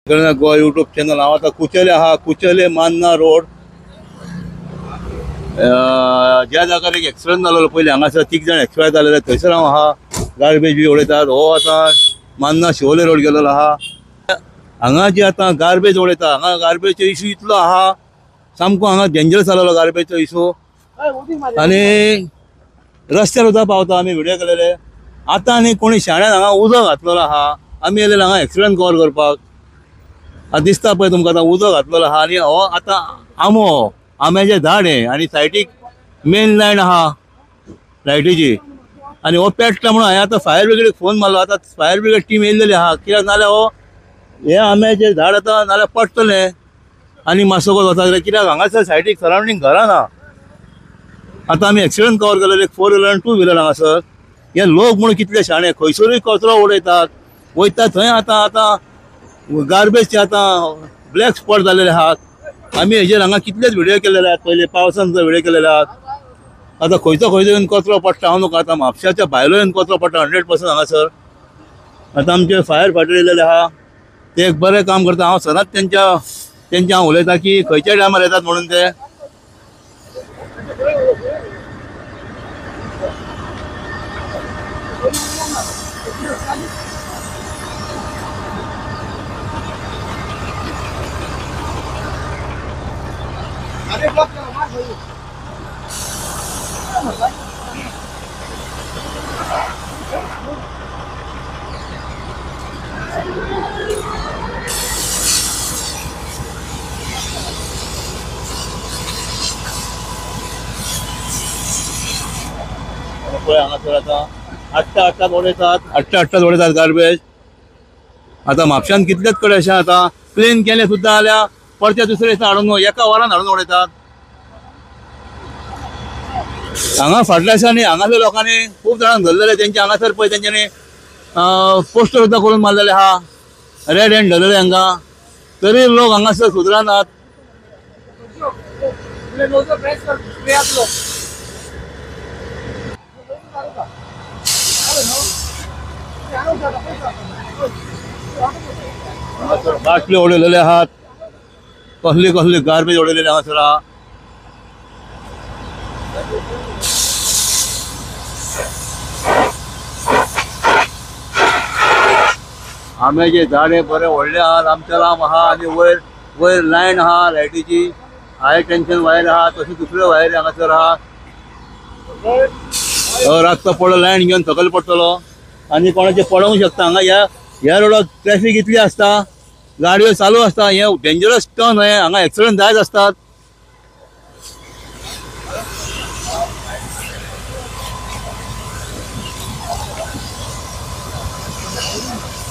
Goa YouTube channel हांव आतां कुचेले आहा कुचेले मान्ना रोड ज्या जाग्यार एक एक्सिडंट जाल्लो पयलीं हांगासर 3 जाण एक्सपायर जाल्ले थंयसर हांव आहा गार्बेज बी उडयतात हो आतां मान्ना शिवोले रोड गेलेलो आहा हांगा जे आतां गार्बेज उडयता हांगा गार्बेजचो इशू इतलो आहा सामको हांगा डेंजरस जाल्लो गार्बेजचो इशू आनी रस्त्यार सुद्दां पावता आमी व्हिडियो केलेले आतां आनी कोणी शाण्यान हांगा उदक घातलेलो आहा आमी येयलेले हांगा एक्सिडंट कवर करपाक दिसता पळय तुमकां आतां उदक घातलेलो आहा आनी हो आतां आंब्याचें झाड हें आनी सायडीक मेन लायन आहा लायटीची आनी हो पेट्टा म्हणून हांवें आतां फायर ब्रिगेडीक फोन मारलो आतां फायर ब्रिगेड टीम येयलेली आहा कित्याक नाल्यार हो हें आंब्याचें झाड आतां नाल्यार पडटलें आनी मातसो वता कित्याक हांगासर सायडीक सरावंडींग घरां ना आतां आमी एक्सिडंट कवर केलेले 4 व्हिलर आनी 2 व्हिलर हांगासर हे लोक म्हूण कितले शाणे खंयसरूय कचरो उडयतात वयता थंय आतां गार्बेजचे आतां ब्लॅक स्पॉट जाल्लेले आहात आमी हेजेर हांगा कितलेच व्हिडियो केलेले आहात पयलीं पावसान सुद्दां व्हिडियो केलेले आहात आतां खंयचो येवन कचरो पडटा हांव नका आतां म्हापशाच्या भायलो येवन कचरो पडटा 100% हांगासर आतां आमचे फायर फायटर येयलेले आहा ते एक बरें काम करता हांव सदांच तेंचे हांव उलयतां की खंयच्या टायमार येतात म्हणून ते हांगासर आतां 8 उडयतात गार्बेज आतां म्हापशान कितलेच कडेन अशें आतां क्लीन केलें सुद्दां जाल्यार परते दुसरे दिसा हाडून एका वरान हाडून उडयतात हांगा फाटल्या दिसांनी हांगासर लोकांनी खूब जाणांक धरलेले तेंचे हांगासर पळय तेंच्यांनी पोस्टर सुद्दां करून मारलेले आहा रेड हँड धरलेले हांगा तरी लोक हांगासर सुदरनात बाटल्यो उडयलेले आहात कसली गार्बेज उडयलेली हांगासर आहा आंब्याचे झाडे बरे व्हडले आहात आमच्या लांब आहा आनी वयर लायन आहा लायटीची हाय टेन्शन वायर आहा तशी दुसऱ्यो वायरी हांगासर आहा रातचो पडलो लायन घेवन सकयल पडटलो आनी कोणाचे पडोंक शकता हांगा ह्या रोडार ट्रॅफिक इतली आसता गाडयो चालू आसता हे डेंजरस टर्न हे हांगा एक्सिडंट जायत असतात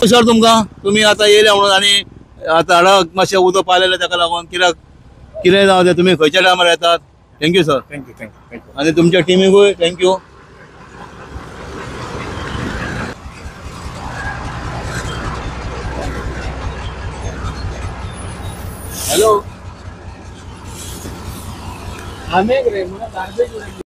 सर तुमकां तुमी आतां येयल्या म्हणून आनी आतां हाडाक मातशें उदक पायलेलें ताका लागून कितें जावं तें तुमी खंयच्या टायमार येतात थँक्यू सर थँक्यू आनी तुमच्या टिमीकूय थँक्यू हॅलो